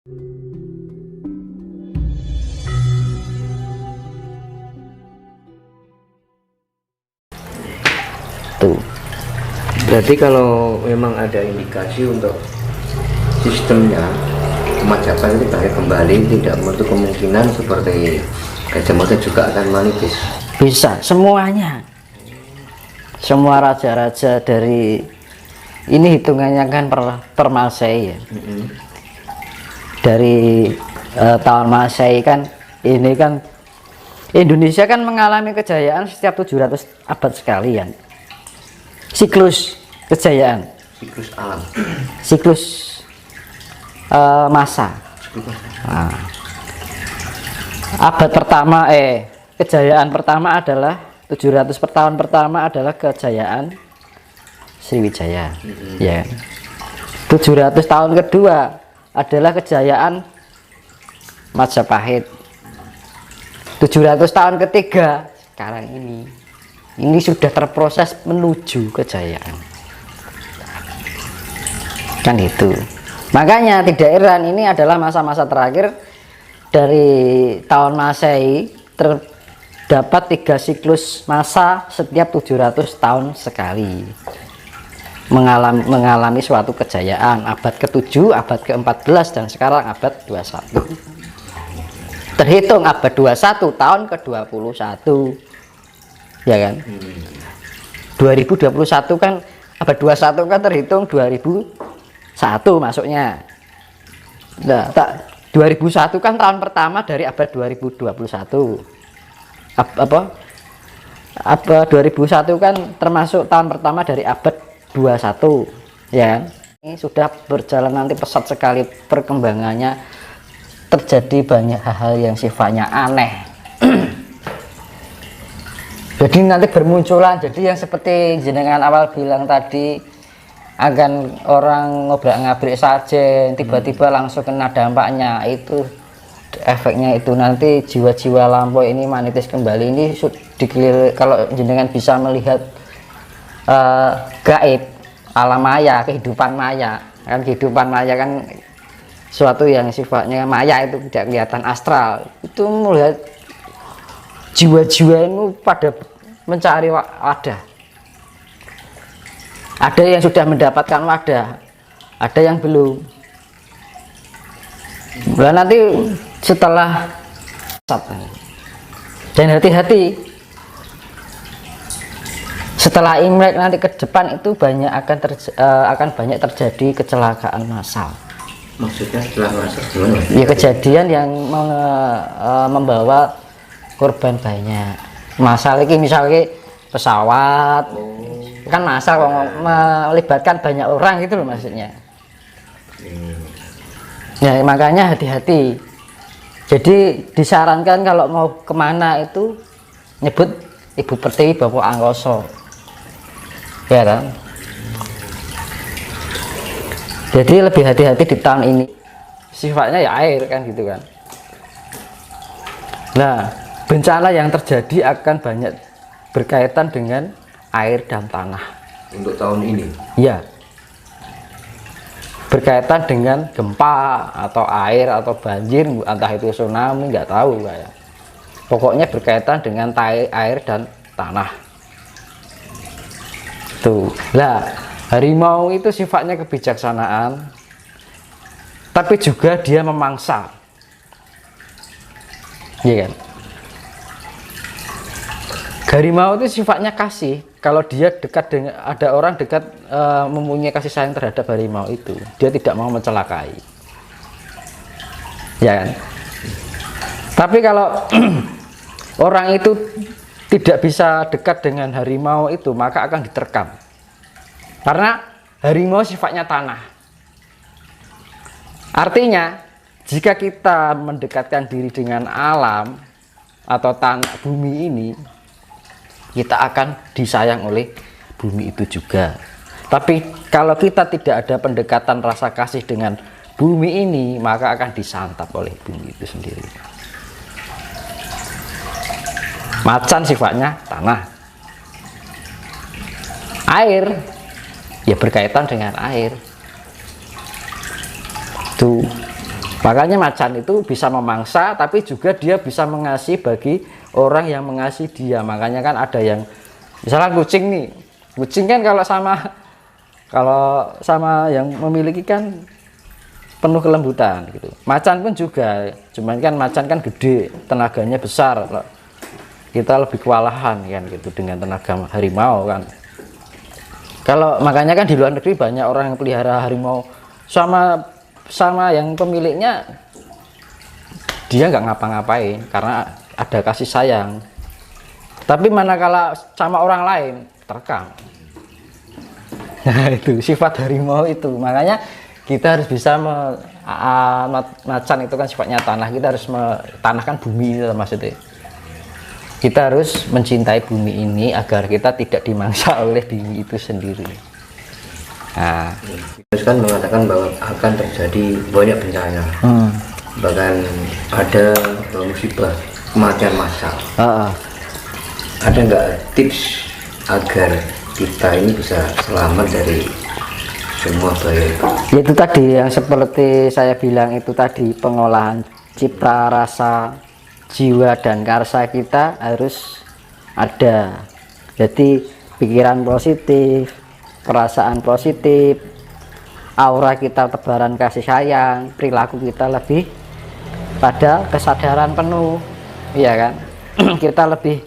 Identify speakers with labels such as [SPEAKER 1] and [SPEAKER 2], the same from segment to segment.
[SPEAKER 1] Tuh. Berarti kalau memang ada indikasi untuk sistemnya Majapahit itu balik kembali, tidak menutup kemungkinan seperti Gajah Mada juga akan manipis.
[SPEAKER 2] Bisa semuanya, semua raja-raja dari ini hitungannya kan per Masehi ya. Dari tahun Masehi kan ini kan Indonesia kan mengalami kejayaan setiap 700 abad sekali ya. Siklus kejayaan,
[SPEAKER 1] Siklus alam,
[SPEAKER 2] siklus masa. Nah, abad pertama kejayaan pertama adalah 700 per tahun pertama adalah kejayaan Sriwijaya. Ya. 700 tahun kedua adalah kejayaan Majapahit. 700 tahun ketiga sekarang ini sudah terproses menuju kejayaan. Kan itu. Makanya tidak heran ini adalah masa-masa terakhir dari tahun Masehi terdapat 3 siklus masa setiap 700 tahun sekali mengalami suatu kejayaan. Abad ke-7, abad ke-14 dan sekarang abad 21. Terhitung abad 21 tahun ke-21 ya kan. 2021 kan abad 21 kan terhitung 2001 masuknya. Nah, 2001 kan tahun pertama dari abad 2021. Abad 2001 kan termasuk tahun pertama dari abad 21 ya. Ini sudah berjalan nanti pesat sekali perkembangannya, terjadi banyak hal-hal yang sifatnya aneh. Jadi nanti bermunculan, jadi yang seperti jenengan awal bilang tadi, akan orang ngobrak-ngabrik saja tiba-tiba langsung kena dampaknya, itu efeknya itu nanti jiwa-jiwa lampau ini manitis kembali. Ini kalau jenengan bisa melihat gaib, alam maya, kehidupan maya kan, kehidupan maya kan suatu yang sifatnya maya, itu tidak kelihatan astral, itu melihat jiwa-jiwa itu pada mencari wadah. Ada yang sudah mendapatkan wadah, ada yang belum. Nah, nanti setelah dan hati-hati setelah Imlek nanti ke depan itu banyak akan banyak terjadi kecelakaan massal.
[SPEAKER 1] Maksudnya setelah massal gimana?
[SPEAKER 2] Ya, kejadian yang membawa korban banyak. Massal ini misalnya pesawat, kan massal melibatkan banyak orang gitu loh maksudnya. Ya makanya hati-hati. Jadi disarankan kalau mau kemana itu nyebut Ibu Pertiwi Bapak Angkoso, ya kan. Jadi lebih hati-hati di tahun ini. Sifatnya ya air kan gitu kan. Nah, bencana yang terjadi akan banyak berkaitan dengan air dan tanah.
[SPEAKER 1] Untuk tahun ini?
[SPEAKER 2] Ya. Berkaitan dengan gempa atau air atau banjir, entah itu tsunami, nggak tahu kayak. Pokoknya berkaitan dengan air dan tanah. Tuh. Lah, harimau itu sifatnya kebijaksanaan, tapi juga dia memangsa. Iya kan? Harimau itu sifatnya kasih. Kalau dia dekat dengan ada orang dekat mempunyai kasih sayang terhadap harimau itu, dia tidak mau mencelakai. Ya kan? Tapi kalau orang itu tidak bisa dekat dengan harimau itu, maka akan diterkam. Karena harimau sifatnya tanah. Artinya, jika kita mendekatkan diri dengan alam atau tanah bumi ini, kita akan disayang oleh bumi itu juga. Tapi kalau kita tidak ada pendekatan rasa kasih dengan bumi ini, maka akan disantap oleh bumi itu sendiri. Macan sifatnya tanah. Air ya berkaitan dengan air. Tuh. Makanya macan itu bisa memangsa, tapi juga dia bisa mengasihi bagi orang yang mengasihi dia. Makanya kan ada yang, misalnya kucing nih, kucing kan kalau sama yang memiliki kan penuh kelembutan gitu. Macan pun juga, cuman kan macan kan gede, tenaganya besar. Kita lebih kewalahan kan gitu dengan tenaga harimau kan. Kalau makanya kan di luar negeri banyak orang yang pelihara harimau sama yang pemiliknya, dia nggak ngapa-ngapain karena ada kasih sayang. Tapi manakala sama orang lain terkam. Nah itu sifat harimau itu. Makanya kita harus bisa macan itu kan sifatnya tanah, kita harus tanah kan bumi itu maksudnya. Kita harus mencintai bumi ini agar kita tidak dimangsa oleh bumi itu sendiri. Nah,
[SPEAKER 1] terus kan mengatakan bahwa akan terjadi banyak bencana, bahkan ada musibah kematian massal. Ada nggak tips agar kita ini bisa selamat dari semua bahaya itu?
[SPEAKER 2] Itu tadi yang seperti saya bilang itu tadi, pengolahan cipta rasa jiwa dan karsa kita harus ada. Jadi pikiran positif, perasaan positif, aura kita tebaran kasih sayang, perilaku kita lebih pada kesadaran penuh, iya kan? Kita lebih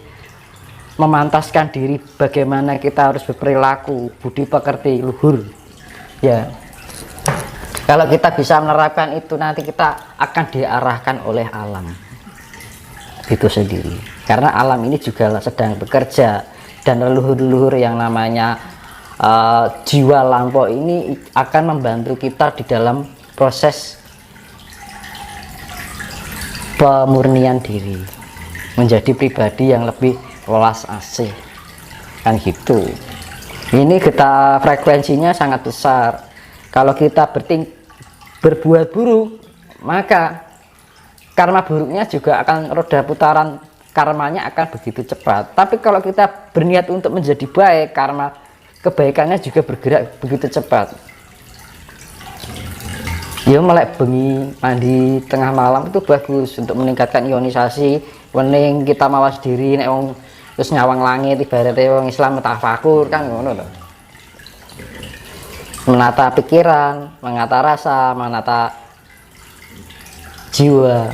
[SPEAKER 2] memantaskan diri bagaimana kita harus berperilaku, budi pekerti, luhur, ya. Kalau kita bisa menerapkan itu, nanti kita akan diarahkan oleh alam itu sendiri, karena alam ini juga sedang bekerja, dan leluhur-leluhur yang namanya jiwa lampau ini akan membantu kita di dalam proses pemurnian diri menjadi pribadi yang lebih welas asih kan gitu. Ini kita frekuensinya sangat besar. Kalau kita berbuat buruk, maka karma buruknya juga akan, roda putaran karmanya akan begitu cepat. Tapi kalau kita berniat untuk menjadi baik, karma kebaikannya juga bergerak begitu cepat. Ya melek bengi mandi tengah malam itu bagus untuk meningkatkan ionisasi. Wening kita mawas diri nek wong terus nyawang langit, ibaratnya wong Islam tafakur kan ngono lho. Menata pikiran, menata rasa, menata jiwa,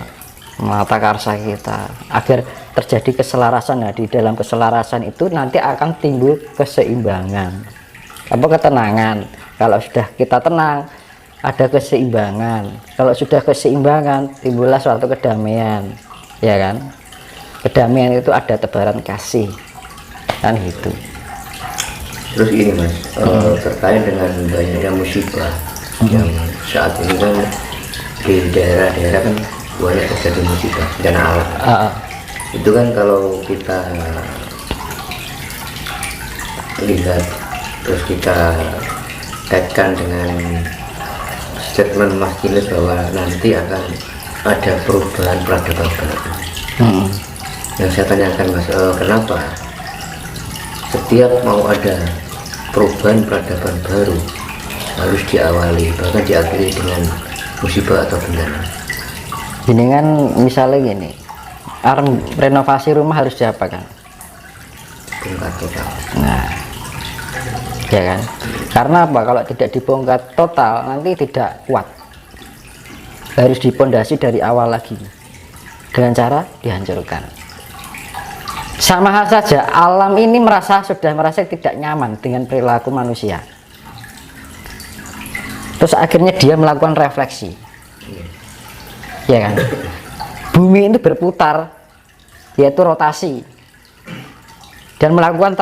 [SPEAKER 2] menata karsa kita agar terjadi keselarasan. Nah, di dalam keselarasan itu nanti akan timbul keseimbangan, apa ketenangan. Kalau sudah kita tenang, ada keseimbangan. Kalau sudah keseimbangan, timbullah suatu kedamaian, ya kan? Kedamaian itu ada tebaran kasih, kan gitu.
[SPEAKER 1] Terus ini mas, terkait dengan banyaknya musibah yang saat ini kan di daerah-daerah kan banyak terjadi musibah bencana alam. Itu kan kalau kita lihat terus kita kaitkan dengan statement Mas Kiles bahwa nanti akan ada perubahan peradaban baru. Yang saya tanyakan mas, kenapa setiap mau ada perubahan peradaban baru harus diawali bahkan diakhiri dengan musibah atau bencana?
[SPEAKER 2] Ini kan misalnya gini, renovasi rumah harus diapakan?
[SPEAKER 1] Bongkar total.
[SPEAKER 2] Nah, ya kan? Karena apa? Kalau tidak dibongkar total nanti tidak kuat. Harus dipondasi dari awal lagi dengan cara dihancurkan. Sama hal saja, alam ini sudah merasa tidak nyaman dengan perilaku manusia. Terus akhirnya dia melakukan refleksi, ya kan? Bumi itu berputar, yaitu rotasi, dan melakukan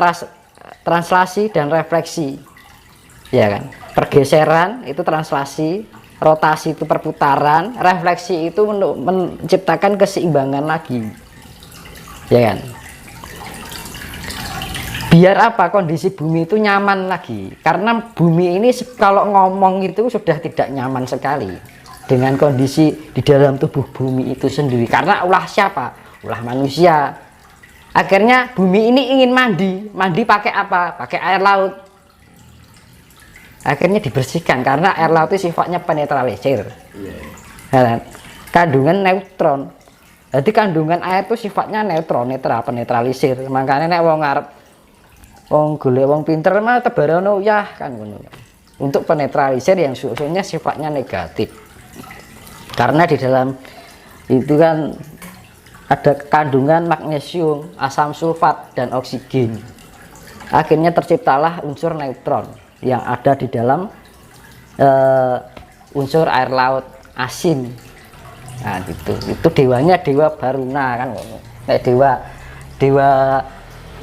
[SPEAKER 2] translasi dan refleksi, ya kan? Pergeseran itu translasi, rotasi itu perputaran, refleksi itu menciptakan keseimbangan lagi, ya kan? Biar apa? Kondisi bumi itu nyaman lagi, karena bumi ini kalau ngomong itu sudah tidak nyaman sekali dengan kondisi di dalam tubuh bumi itu sendiri, karena ulah siapa? Ulah manusia. Akhirnya bumi ini ingin mandi pakai apa? Pakai air laut. Akhirnya dibersihkan karena air laut itu sifatnya penetralisir. kandungan neutron. Jadi kandungan air itu sifatnya netral, penetralisir. Makanya nek wong arep wong golek wong pinter mah tebarono uyah kan ngono. Untuk penetralisir yang susunya sifatnya negatif. Karena di dalam itu kan ada kandungan magnesium, asam sulfat dan oksigen. Akhirnya terciptalah unsur neutron yang ada di dalam unsur air laut asin. Nah gitu, itu dewanya dewa Baruna kan, kayak dewa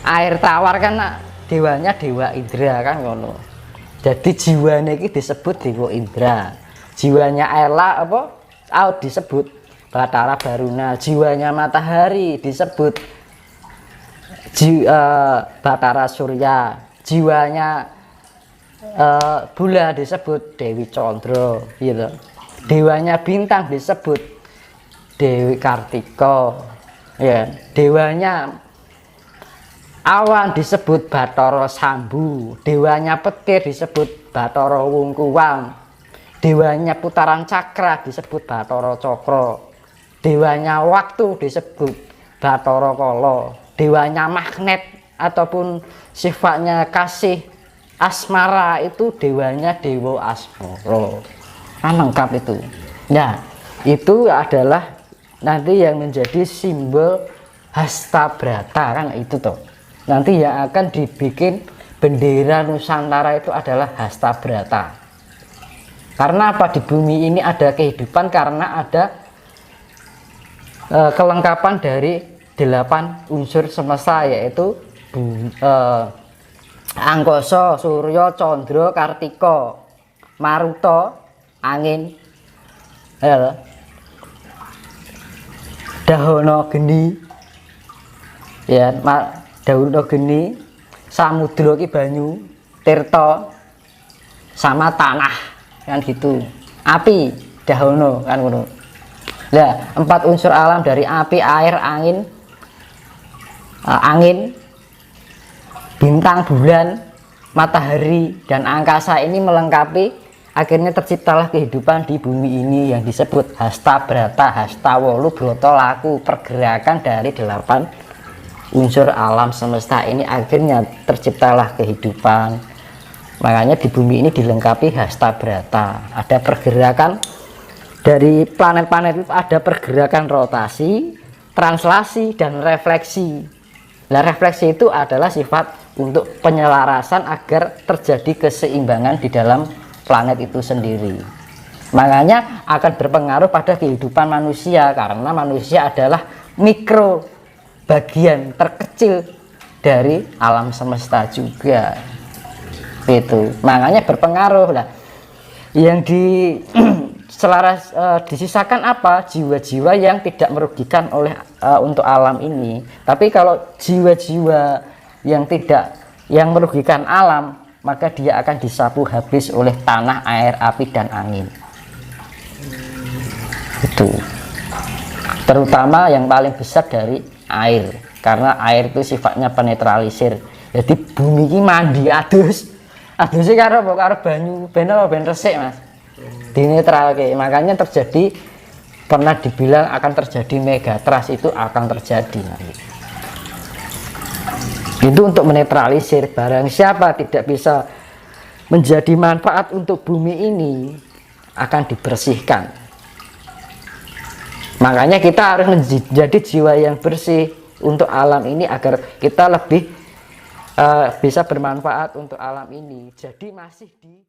[SPEAKER 2] air tawar kan, dewanya dewa Indra kan ngono. Jadi jiwanya ini disebut dewa Indra, jiwanya air laut disebut Batara Baruna, jiwanya matahari disebut Batara Surya, jiwanya bulan disebut Dewi Condro, gitu. Dewanya bintang disebut Dewi Kartika, ya. Dewanya awan disebut Bathara Sambu, dewanya petir disebut Bathara Wungkuwang, dewanya putaran cakra disebut Bathara Cakra, dewanya waktu disebut Bathara Kala, dewanya magnet ataupun sifatnya kasih asmara itu dewanya Dewa Asmara. Kan lengkap itu. Nah, itu adalah nanti yang menjadi simbol Hastabrata kan itu toh. Nanti yang akan dibikin bendera Nusantara itu adalah Hastabrata. Karena apa, di bumi ini ada kehidupan karena ada kelengkapan dari 8 unsur semesta, yaitu Angkasa, Surya, Candra, Kartika, Maruta, angin, Dahana geni, ya, Dahana geni, samudra ki banyu, tirta, sama tanah kan gitu. Api, dahana kan ngono. Nah, 4 unsur alam dari api, air, angin, bintang, bulan, matahari, dan angkasa ini melengkapi. Akhirnya terciptalah kehidupan di bumi ini yang disebut Hastabrata, Hastawolu, Broto, Laku, pergerakan dari 8 unsur alam semesta ini. Akhirnya terciptalah kehidupan. Makanya di bumi ini dilengkapi Hastabrata. Ada pergerakan dari planet-planet itu, ada pergerakan rotasi, translasi, dan refleksi. Nah, refleksi itu adalah sifat untuk penyelarasan agar terjadi keseimbangan di dalam planet itu sendiri. Makanya akan berpengaruh pada kehidupan manusia, karena manusia adalah mikro, bagian terkecil dari alam semesta juga. Itu makanya berpengaruh lah. Yang disisakan apa? Jiwa-jiwa yang tidak merugikan oleh untuk alam ini. Tapi kalau jiwa-jiwa yang merugikan alam, maka dia akan disapu habis oleh tanah, air, api, dan angin. Itu terutama yang paling besar dari air, karena air itu sifatnya penetralisir. Jadi bumi ini mandi adus sih karo banyu ben resik Mas, dinetralke. Makanya terjadi, pernah dibilang akan terjadi megatrust, itu akan terjadi nanti. Itu untuk menetralisir. Barang siapa tidak bisa menjadi manfaat untuk bumi ini akan dibersihkan. Makanya kita harus menjadi jiwa yang bersih untuk alam ini agar kita lebih bisa bermanfaat untuk alam ini. Jadi masih di